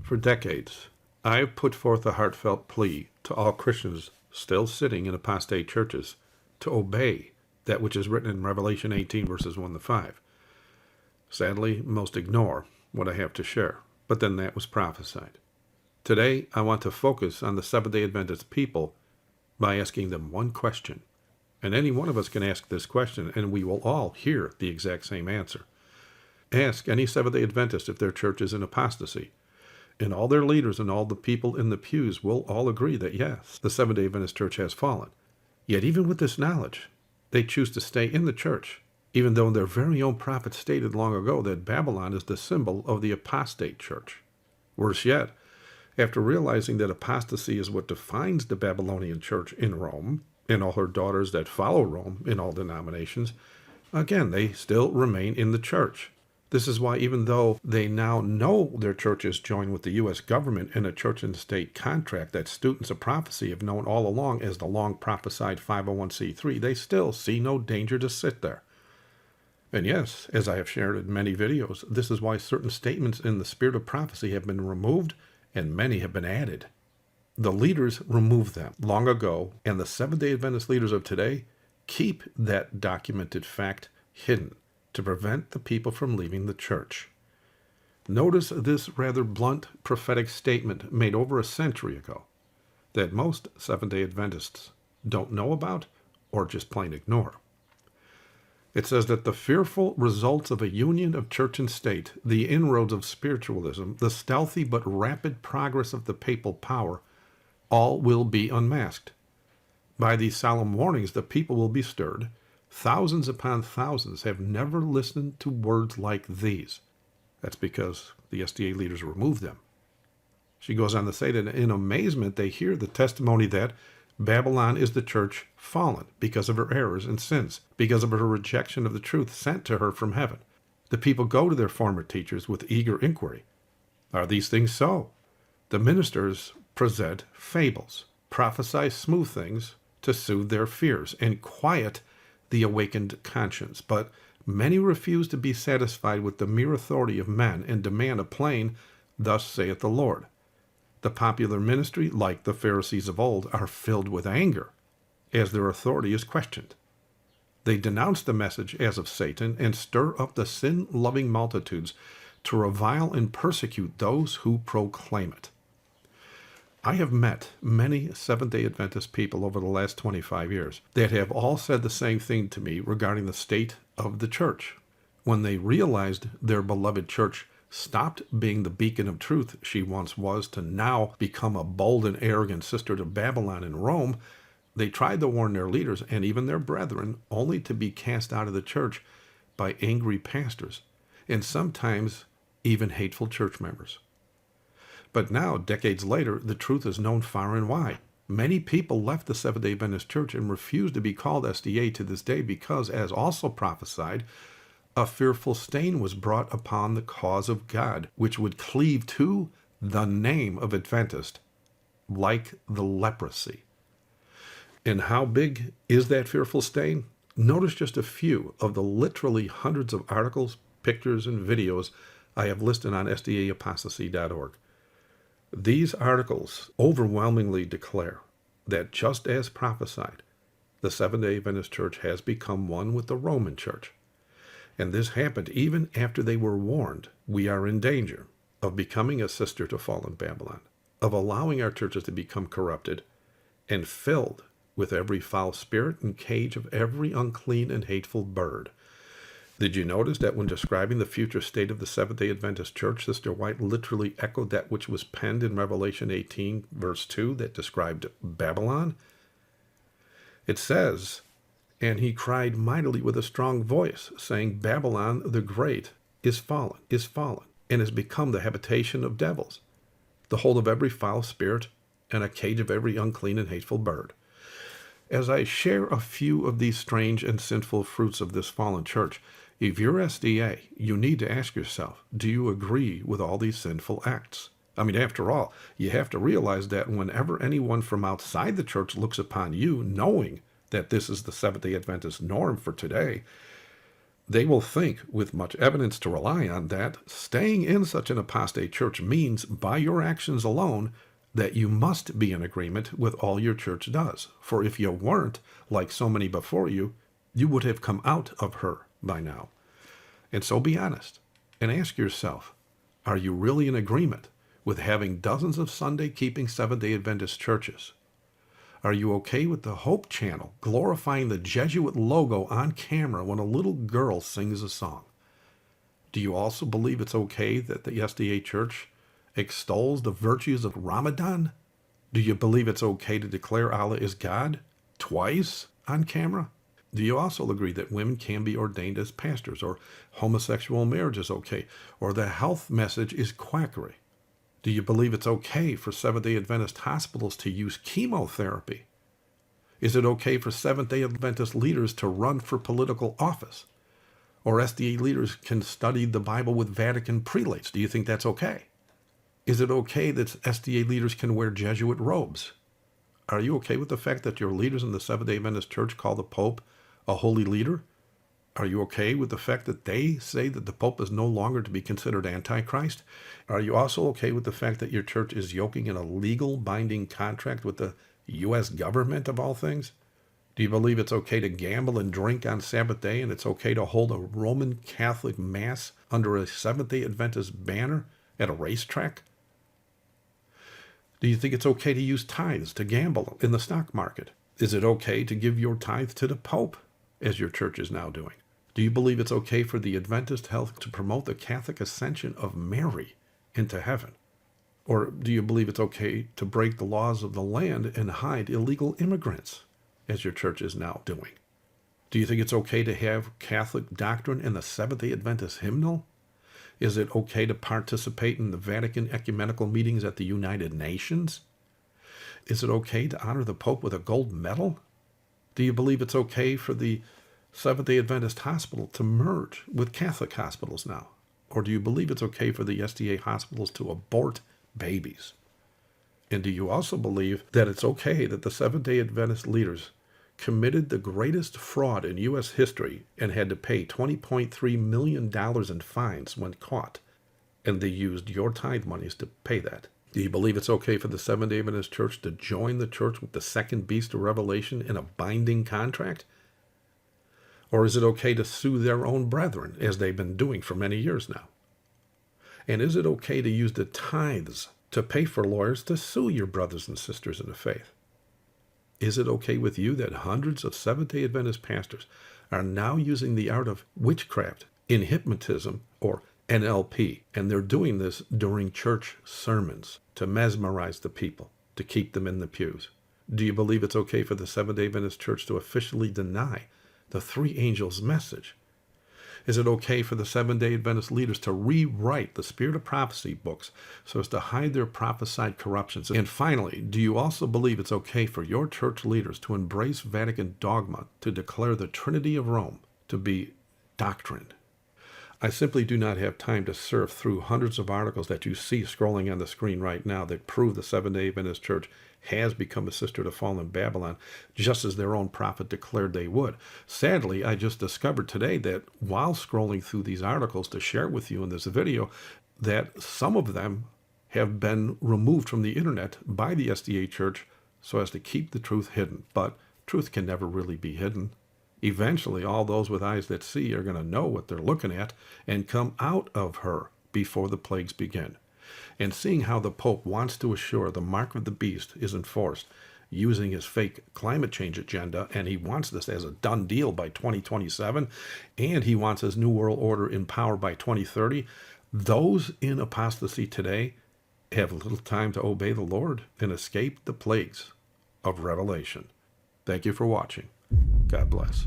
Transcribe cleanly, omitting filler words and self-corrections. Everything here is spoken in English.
For decades, I have put forth a heartfelt plea to all Christians still sitting in apostate churches to obey that which is written in Revelation 18, verses 1 to 5. Sadly, most ignore what I have to share, but then that was prophesied. Today, I want to focus on the Seventh-day Adventist people by asking them one question. And any one of us can ask this question, and we will all hear the exact same answer. Ask any Seventh-day Adventist if their church is in apostasy. And all their leaders and all the people in the pews will all agree that yes, the Seventh-day Adventist church has fallen. Yet even with this knowledge, they choose to stay in the church, even though their very own prophet stated long ago that Babylon is the symbol of the apostate church. Worse yet, after realizing that apostasy is what defines the Babylonian church in Rome, and all her daughters that follow Rome in all denominations, again, they still remain in the church. This is why even though they now know their churches joined with the U.S. government in a church and state contract that students of prophecy have known all along as the long prophesied 501c3, they still see no danger to sit there. And yes, as I have shared in many videos, this is why certain statements in the spirit of prophecy have been removed and many have been added. The leaders removed them long ago, and the Seventh-day Adventist leaders of today keep that documented fact hidden to prevent the people from leaving the church. Notice this rather blunt prophetic statement made over a century ago that most Seventh-day Adventists don't know about or just plain ignore. It says that the fearful results of a union of church and state, the inroads of spiritualism, the stealthy but rapid progress of the papal power, all will be unmasked. By these solemn warnings, the people will be stirred. Thousands upon thousands have never listened to words like these. That's because the SDA leaders removed them. She goes on to say that in amazement they hear the testimony that Babylon is the church fallen because of her errors and sins, because of her rejection of the truth sent to her from heaven. The people go to their former teachers with eager inquiry. Are these things so? The ministers present fables, prophesy smooth things to soothe their fears and quiet the awakened conscience. But many refuse to be satisfied with the mere authority of men and demand a plain, "Thus saith the Lord." The popular ministry, like the Pharisees of old, are filled with anger as their authority is questioned. They denounce the message as of Satan and stir up the sin-loving multitudes to revile and persecute those who proclaim it. I have met many Seventh-day Adventist people over the last 25 years that have all said the same thing to me regarding the state of the church. When they realized their beloved church stopped being the beacon of truth she once was to now become a bold and arrogant sister to Babylon and Rome, they tried to warn their leaders and even their brethren, only to be cast out of the church by angry pastors and sometimes even hateful church members. But now, decades later, the truth is known far and wide. Many people left the Seventh-day Adventist Church and refuse to be called SDA to this day because, as also prophesied, a fearful stain was brought upon the cause of God, which would cleave to the name of Adventist, like the leprosy. And how big is that fearful stain? Notice just a few of the literally hundreds of articles, pictures, and videos I have listed on SDAapostasy.org. These articles overwhelmingly declare that just as prophesied, the Seventh-day Adventist Church has become one with the Roman Church. And this happened even after they were warned we are in danger of becoming a sister to fallen Babylon, of allowing our churches to become corrupted and filled with every foul spirit and cage of every unclean and hateful bird. Did you notice that when describing the future state of the Seventh-day Adventist Church, Sister White literally echoed that which was penned in Revelation 18, verse 2, that described Babylon? It says, "And he cried mightily with a strong voice, saying, Babylon the great is fallen, and has become the habitation of devils, the hold of every foul spirit, and a cage of every unclean and hateful bird." As I share a few of these strange and sinful fruits of this fallen church, if you're SDA, you need to ask yourself, do you agree with all these sinful acts? I mean, after all, you have to realize that whenever anyone from outside the church looks upon you, knowing that this is the Seventh-day Adventist norm for today, They will think, with much evidence to rely on, that staying in such an apostate church means, by your actions alone, that you must be in agreement with all your church does. For if you weren't, like so many before you, you would have come out of her by now. And so be honest and ask yourself, are you really in agreement with having dozens of Sunday-keeping Seventh-day Adventist churches? Are you okay with the Hope Channel glorifying the Jesuit logo on camera when a little girl sings a song? Do you also believe it's okay that the SDA Church extols the virtues of Ramadan? Do you believe it's okay to declare Allah is God twice on camera? Do you also agree that women can be ordained as pastors, or homosexual marriage is okay, or the health message is quackery? Do you believe it's okay for Seventh-day Adventist hospitals to use chemotherapy? Is it okay for Seventh-day Adventist leaders to run for political office? Or SDA leaders can study the Bible with Vatican prelates? Do you think that's okay? Is it okay that SDA leaders can wear Jesuit robes? Are you okay with the fact that your leaders in the Seventh-day Adventist Church call the Pope a holy leader? Are you okay with the fact that they say that the Pope is no longer to be considered Antichrist? Are you also okay with the fact that your church is yoking in a legal binding contract with the U.S. government, of all things? Do you believe it's okay to gamble and drink on Sabbath day, and it's okay to hold a Roman Catholic Mass under a Seventh-day Adventist banner at a racetrack? Do you think it's okay to use tithes to gamble in the stock market? Is it okay to give your tithe to the Pope, as your church is now doing? Do you believe it's okay for the Adventist Health to promote the Catholic ascension of Mary into heaven? Or do you believe it's okay to break the laws of the land and hide illegal immigrants, as your church is now doing? Do you think it's okay to have Catholic doctrine in the Seventh-day Adventist hymnal? Is it okay to participate in the Vatican ecumenical meetings at the United Nations? Is it okay to honor the Pope with a gold medal? Do you believe it's okay for the Seventh-day Adventist hospital to merge with Catholic hospitals now? Or do you believe it's okay for the SDA hospitals to abort babies? And do you also believe that it's okay that the Seventh-day Adventist leaders committed the greatest fraud in U.S. history and had to pay $20.3 million in fines when caught, and they used your tithe monies to pay that? Do you believe it's okay for the Seventh-day Adventist Church to join the church with the second beast of Revelation in a binding contract? Or is it okay to sue their own brethren, as they've been doing for many years now? And is it okay to use the tithes to pay for lawyers to sue your brothers and sisters in the faith? Is it okay with you that hundreds of Seventh-day Adventist pastors are now using the art of witchcraft in hypnotism, or NLP, and they're doing this during church sermons to mesmerize the people, to keep them in the pews? Do you believe it's okay for the Seventh-day Adventist Church to officially deny the three angels' message? Is it okay for the Seventh-day Adventist leaders to rewrite the Spirit of Prophecy books so as to hide their prophesied corruptions? And finally, do you also believe it's okay for your church leaders to embrace Vatican dogma to declare the Trinity of Rome to be doctrine? I simply do not have time to surf through hundreds of articles that you see scrolling on the screen right now that prove the Seventh-day Adventist Church has become a sister to fallen Babylon, just as their own prophet declared they would. Sadly, I just discovered today that while scrolling through these articles to share with you in this video, that some of them have been removed from the internet by the SDA Church so as to keep the truth hidden. But truth can never really be hidden. Eventually, all those with eyes that see are going to know what they're looking at and come out of her before the plagues begin. And seeing how the Pope wants to assure the mark of the beast is enforced using his fake climate change agenda, and he wants this as a done deal by 2027, and he wants his New World Order in power by 2030, those in apostasy today have little time to obey the Lord and escape the plagues of Revelation. Thank you for watching. God bless.